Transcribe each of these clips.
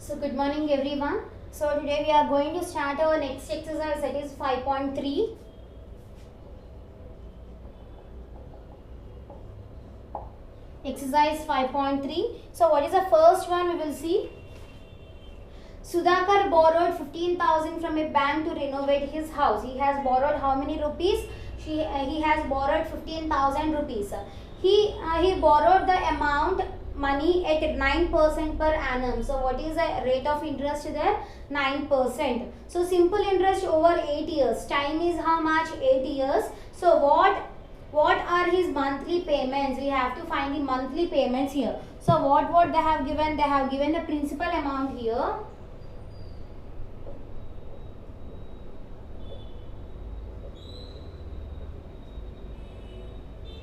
So good morning everyone. So today we are going to start our next exercise, that is 5.3. Exercise 5.3. So what is the first one we will see? Sudhakar borrowed 15,000 from a bank to renovate his house. He has borrowed how many rupees? He has borrowed 15,000 rupees. He borrowed the amount money at 9% per annum. So what is the rate of interest there? 9%. So simple interest over 8 years. Time is how much? 8 years. So what are his monthly payments? We have to find the monthly payments here. So what they have given? They have given the principal amount here.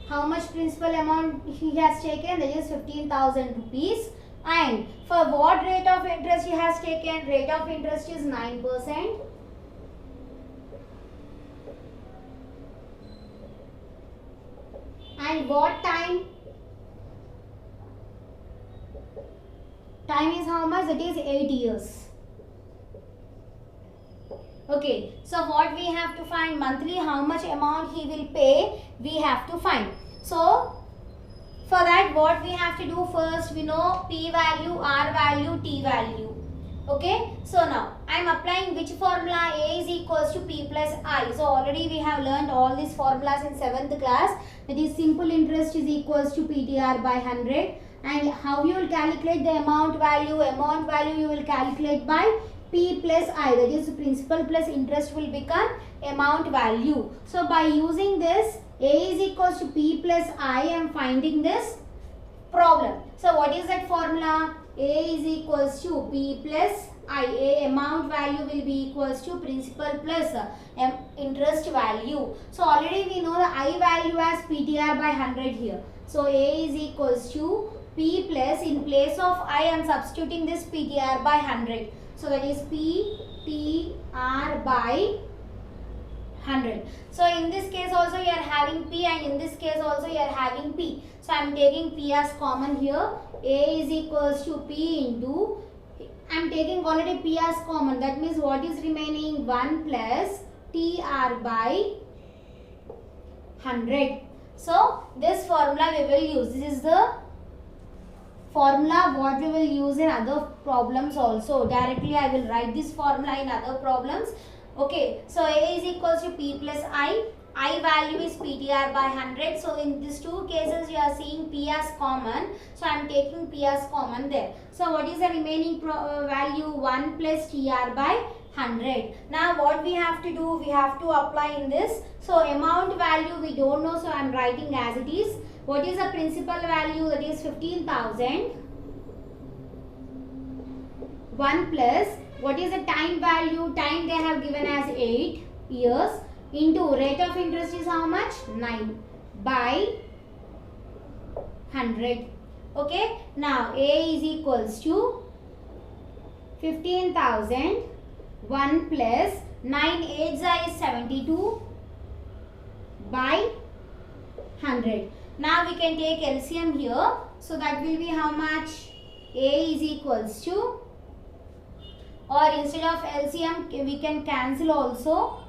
How much principal amount he has taken? That is 15,000 rupees. And for what rate of interest he has taken? Rate of interest is 9%. And what time? Time is how much? That is 8 years. Okay, so what we have to find? Monthly how much amount he will pay, we have to find. So for that what we have to do? First we know P value, R value, T value. Okay, so now I am applying which formula? A is equals to P plus I. So already we have learned all these formulas in 7th class. That is simple interest is equals to PTR by 100. And how you will calculate the amount value? Amount value you will calculate by P plus I, that is principal plus interest will become amount value. So by using this, A is equals to P plus I am finding this problem. So what is that formula? A is equals to P plus I. A amount value will be equals to principal plus interest value. So already we know the I value as PTR by 100 here. So A is equals to P plus, in place of I am substituting this PTR by 100. So that is PTR by 100. So in this case also you are having P, and in this case also you are having P. So I am taking P as common here. A is equals to P into, I am taking already P as common. That means what is remaining? 1 plus TR by 100. So this formula we will use. This is the formula what we will use in other problems also. Directly I will write this formula in other problems. Okay, so A is equals to P plus I. I value is PTR by 100. So in these two cases you are seeing P as common. So I am taking P as common there. So what is the remaining value? 1 plus TR by 100. Now what we have to do? We have to apply in this. So amount value we don't know. So I am writing as it is. What is the principal value? That is 15,000. 1 plus, what is the time value? Time they have given as 8 years into rate of interest is how much? 9 by 100. Okay. Now A is equals to 15,000. 1 plus 9 8s is 72 by 100. Now we can take LCM here. So that will be how much? A is equals to, or instead of LCM we can cancel also.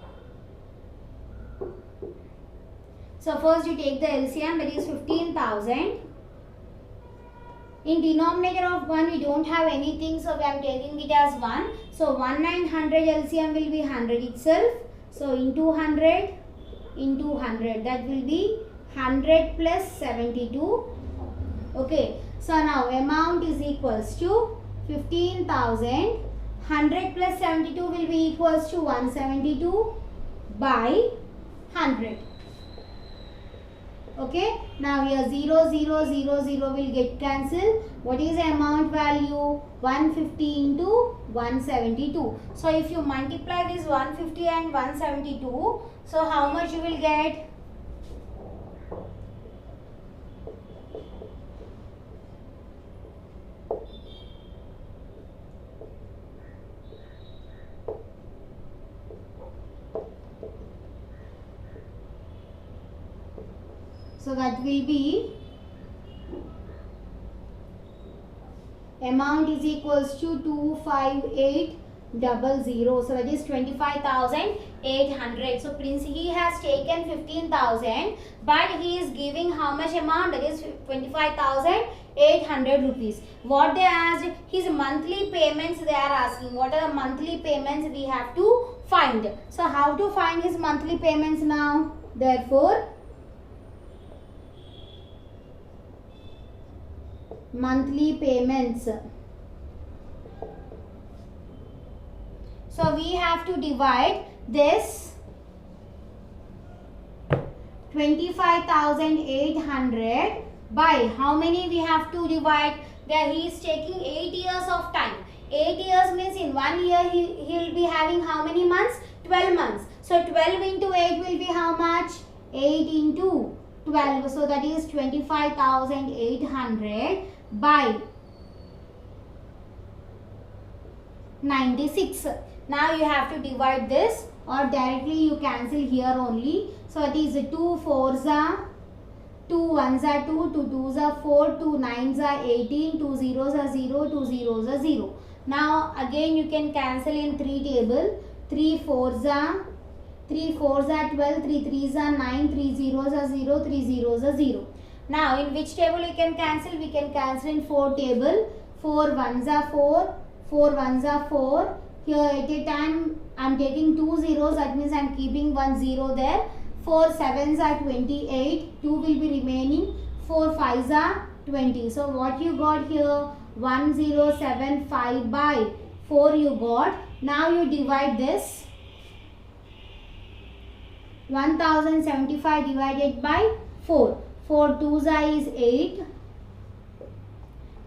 So first you take the LCM, that is 15,000. In denominator of 1 we don't have anything, so I am taking it as 1. So 1 and 100 LCM will be 100 itself. So into 100 into 100, that will be 100 plus 72. Okay. So now amount is equals to 15,000. 100 plus 72 will be equals to 172 by 100. Okay. Now here 0, 0, 0, 0 will get cancelled. What is the amount value? 150 into 172. So if you multiply this 150 and 172, so how much you will get? So that will be amount is equals to 25800. So that is 25,800. So Prince, he has taken 15,000, but he is giving how much amount? That is 25,800 rupees. What they asked, his monthly payments they are asking. What are the monthly payments we have to find? So how to find his monthly payments now? Therefore, monthly payments. So we have to divide this 25,800 by how many we have to divide? There he is taking 8 years of time. 8 years means in 1 year he will be having how many months? 12 months. So 12 into 8 will be how much? 8 into 12. So that is 25,800 by 96. Now you have to divide this, or directly you cancel here only. So it is 2 4s are 2 1s are 2, 2 2s are 4, 2 9s are 18, 2 zeros are 0, 2 zeros are 0. Now again you can cancel in 3 table. 3 4s are 12, 3 3s are 9, 3 zeros are 0, 3 zeros are 0. Now in which table you can cancel? We can cancel in 4 table. 4 1s are 4, 4 1s are 4. Here at a time I am taking 2 zeros, that means I am keeping 1 zero there. 4 7s are 28, 2 will be remaining. 4 5s are 20. So what you got here? 1075 by 4 you got. Now you divide this. 1075 divided by 4. 4 2s is 8.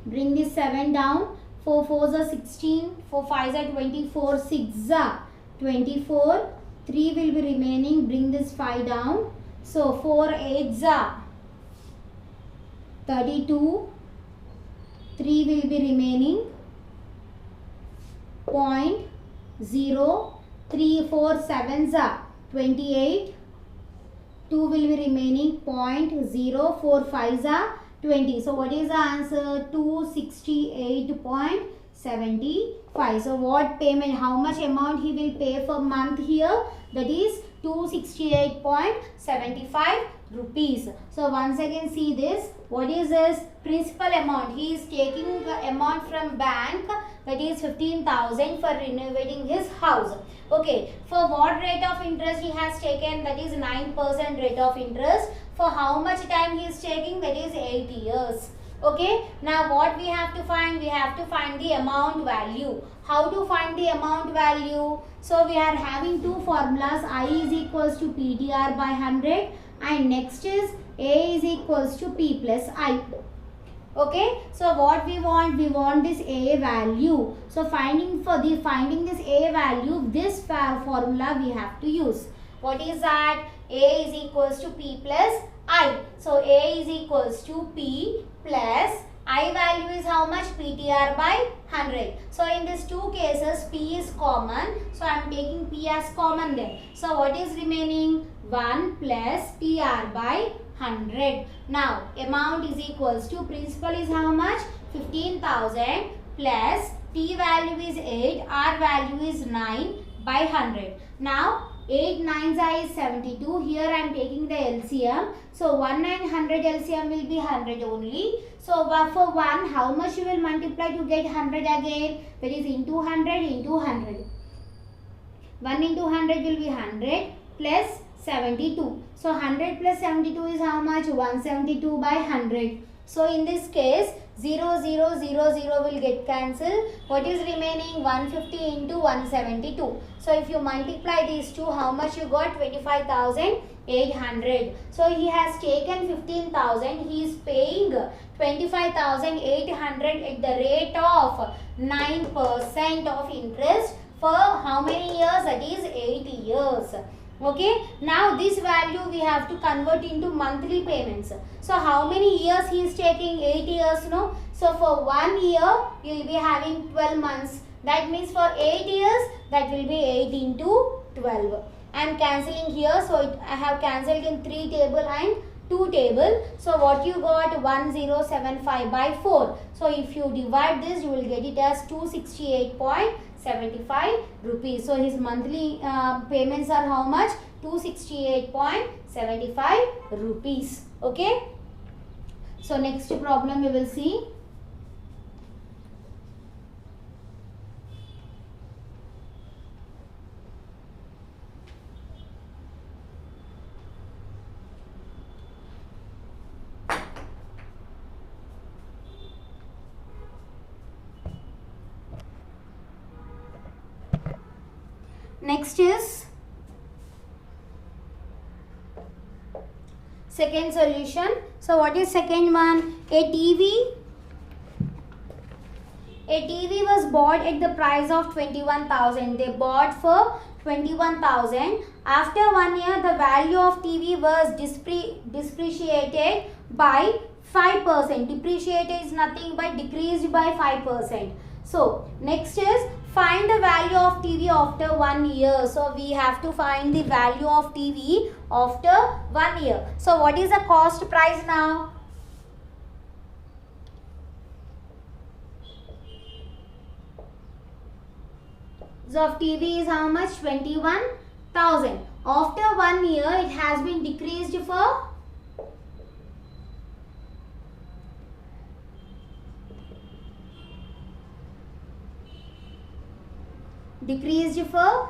Bring this 7 down. 4 4s are 16. 4 5s are 24. 6 are 24. 3 will be remaining. Bring this 5 down. So 4 8s are 32. 3 will be remaining. 0. 3 4 7s are 28. 2 will be remaining. 0. 4 5s are 20. So what is the answer? 268.75. So what payment, how much amount he will pay for month here? That is 268.75 rupees. So once again see this. What is this? Principal amount. He is taking the amount from bank, that is 15,000 for renovating his house. Okay. For what rate of interest he has taken? That is 9% rate of interest. For how much time he is taking? That is 8 years. Okay. Now what we have to find? We have to find the amount value. How to find the amount value? So we are having two formulas. I is equals to PTR by 100, and next is A is equals to P plus I. Okay. So what we want? We want this A value. So finding this A value, this formula we have to use. What is that? A is equals to P plus I. So A is equals to P plus I value is how much? PTR by 100. So in these two cases P is common. So I am taking P as common there. So what is remaining? 1 plus TR by 100. Now amount is equals to, principal is how much? 15,000 plus T value is 8, R value is 9 by 100. Now 8 9s is 72. Here I am taking the LCM. So 1 and 100 LCM will be 100 only. So for 1, how much you will multiply to get 100 again? That is into 100 into 100. 1 into 100 will be 100 plus 72. So 100 plus 72 is how much? 172 by 100. So in this case 0 0 0 0 will get cancelled. What is remaining? 150 into 172. So if you multiply these two, how much you got? 25,800. So he has taken 15,000. He is paying 25,800 at the rate of 9% of interest for how many years? That is 8 years. Okay. Now this value we have to convert into monthly payments. So how many years he is taking? 8 years, no? So for 1 year you will be having 12 months. That means for 8 years that will be 8 into 12. I am cancelling here. So I have cancelled in 3 table and 2 table. So what you got? 1075 by 4. So if you divide this, you will get it as 268.75 rupees. So his monthly payments are how much? 268.75 rupees. Okay. So next problem we will see. Next is second solution. So what is second one? A TV was bought at the price of 21,000. They bought for 21,000. After 1 year, the value of TV was depreciated by 5%. Depreciated is nothing but decreased by 5%. So next is find the value of TV after 1 year. So we have to find the value of TV after 1 year. So what is the cost price now? So of TV is how much? 21,000. After 1 year, it has been decreased for decreased for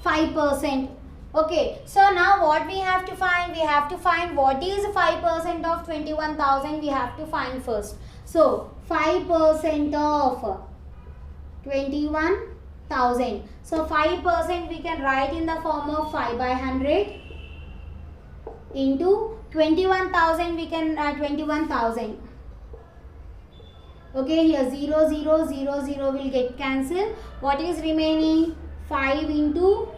5%. Okay, so now what we have to find? We have to find what is 5% of 21,000. We have to find first. So 5% of 21,000. So 5% we can write in the form of 5 by 100 into 21,000. We can 21,000. Okay, here 0, 0, 0, 0 will get cancelled. What is remaining? 5 into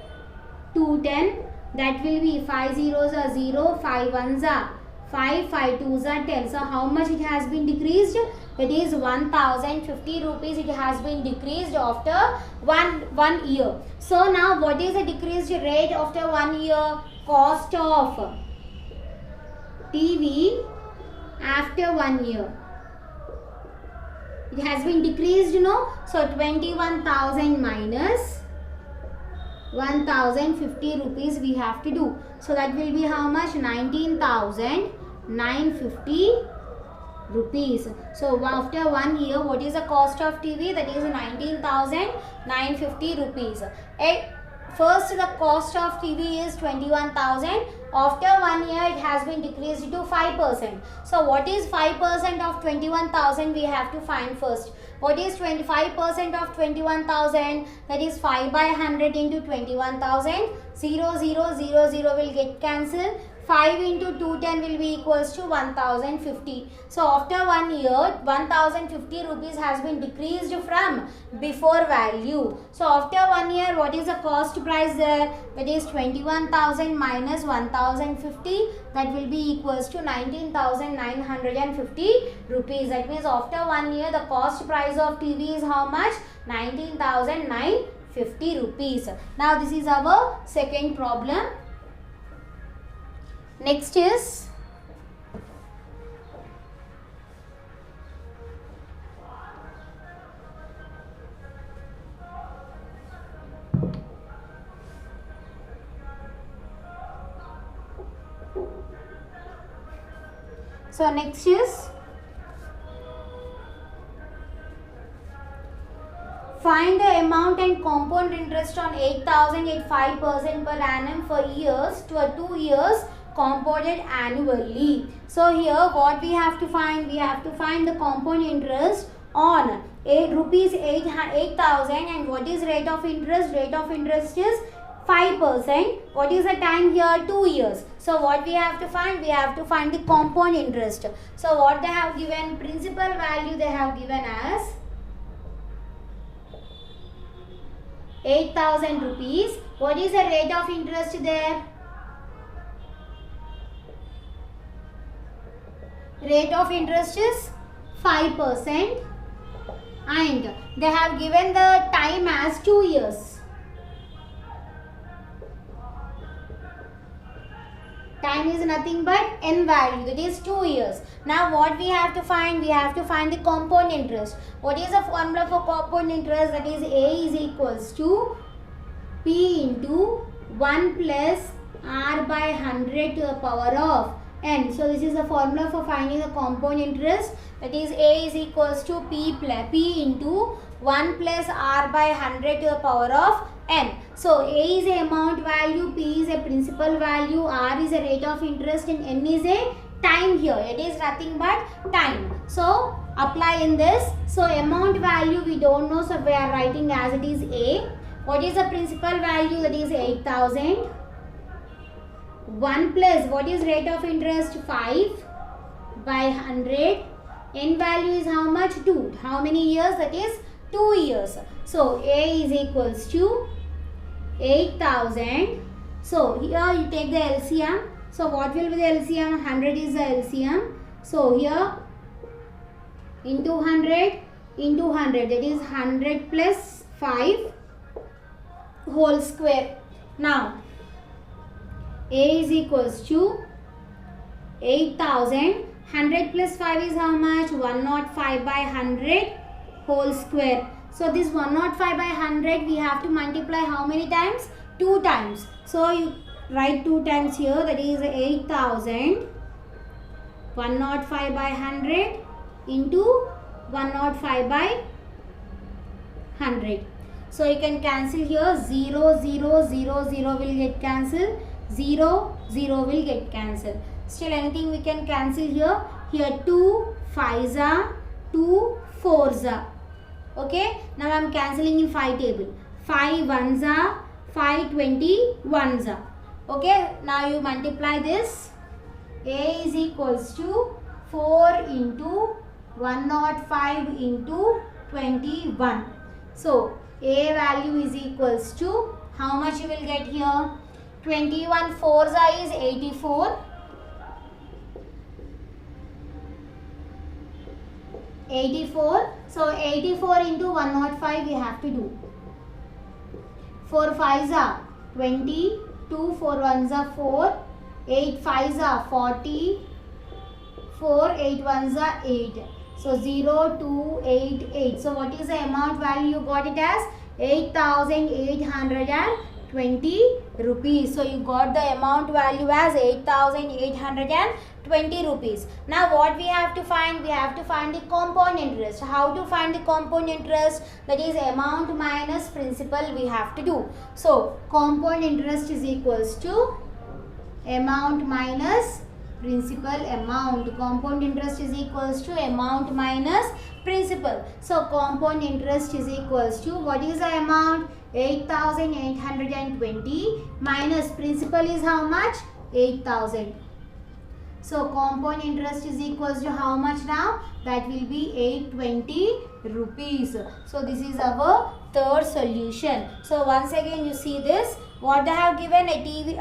2, 10. That will be 5 zeros are 0, 5 ones are 5, 5 twos are 10. So how much it has been decreased? It is 1,050 rupees. It has been decreased after one year. So now what is the decreased rate after 1 year? Cost of TV after 1 year. It has been decreased, no? So 21,000 minus 1,050 rupees we have to do. So that will be how much? 19,950 rupees. So after 1 year, what is the cost of TV? That is 19,950 rupees. First, the cost of TV is 21,000. After 1 year, it has been decreased to 5%. So what is 5% of 21,000? We have to find first. What is 25% of 21,000? That is 5 by 100 into 21,000. 0, 0, 0, 0 will get cancelled. 5 into 210 will be equals to 1,050. So after 1 year, 1,050 rupees has been decreased from before value. So after 1 year, what is the cost price there? That is 21,000 minus 1,050. That will be equals to 19,950 rupees. That means after 1 year, the cost price of TV is how much? 19,950 rupees. Now this is our second problem. Next is find the amount and compound interest on 8,000 at 5% per annum for years to 2 years compounded annually. So here what we have to find? We have to find the compound interest on rupees 8,000, and what is rate of interest? Rate of interest is 5%. What is the time here? 2 years. So what we have to find? We have to find the compound interest. So what they have given? Principal value they have given as 8,000 rupees. What is the rate of interest there? Rate of interest is 5%, and they have given the time as 2 years. Time is nothing but n value, that is 2 years. Now what we have to find? We have to find the compound interest. What is the formula for compound interest? That is A is equals to P into 1 plus R by 100 to the power of n. So this is the formula for finding the compound interest. That is A is equals to P into 1 plus R by 100 to the power of n. So A is a amount value, P is a principal value, R is a rate of interest and n is a time here. It is nothing but time. So apply in this. So amount value we don't know, so we are writing as it is A. What is the principal value? That is 8,000. 1 plus what is rate of interest? 5 by 100. N value is how much? 2. How many years? That is 2 years. So A is equals to 8,000. So here you take the LCM. So what will be the LCM? 100 is the LCM. So here into 100 into 100, that is 100 plus 5 whole square. Now A is equals to 8,000. 100 plus 5 is how much? 105 by 100 whole square. So this 105 by 100 we have to multiply how many times? 2 times. So you write 2 times here, that is 8,000 105 by 100 into 105 by 100. So you can cancel here, 0 0 0 0 will get cancelled, 0 0 will get cancelled. Still anything we can cancel here. Here 2 5s are 2 4s are. Okay, now I am cancelling in 5 table. 5 1s are 5 21s are. Okay, now you multiply this. A is equals to 4 into 105 into 21. So A value is equals to how much you will get here? 21 4s are is 84. 84. So 84 into 105 we have to do. 4 5s are 20. 2 4 1s are 4. 8 5s are 40. 4 8 1s are 8. So 0 2 8 8. So what is the amount value? You got it as 8,820 rupees. So you got the amount value as 8,820 rupees. Now what we have to find? We have to find the compound interest. How to find the compound interest? That is amount minus principal we have to do. So compound interest is equals to amount minus principal amount. Compound interest is equals to amount minus principal. So compound interest is equals to, what is the amount? 8,820 minus principal is how much? 8,000. So compound interest is equals to how much now? That will be 820 rupees. So this is our third solution. So once again you see this, what they have given a TV.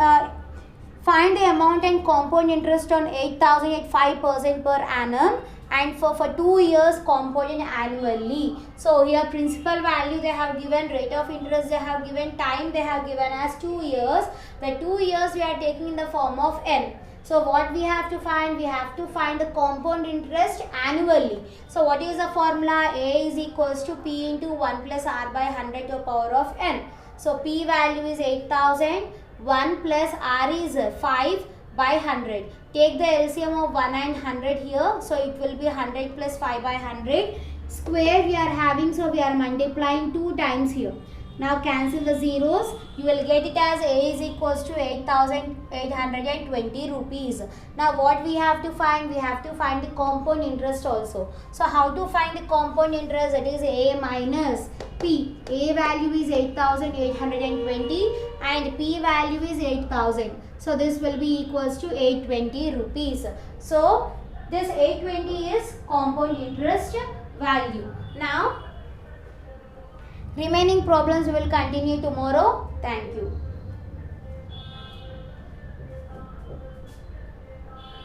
Find the amount and compound interest on 8,000 at 5% per annum, and for 2 years compounded annually. So here principal value they have given, rate of interest they have given, time they have given as 2 years. The 2 years we are taking in the form of n. So what we have to find? We have to find the compound interest annually. So what is the formula? A is equals to P into 1 plus R by 100 to the power of n. So P value is 8,000. 1 plus R is 5 by 100. Take the LCM of 1 and 100 here. So it will be 100 plus 5 by 100. Square we are having, so we are multiplying 2 times here. Now cancel the zeros. You will get it as A is equals to 8,820 rupees. Now what we have to find? We have to find the compound interest also. So how to find the compound interest? That is A minus P. A value is 8,820 and P value is 8,000. So this will be equals to 820 rupees. So this 820 is compound interest value. Now remaining problems will continue tomorrow. Thank you.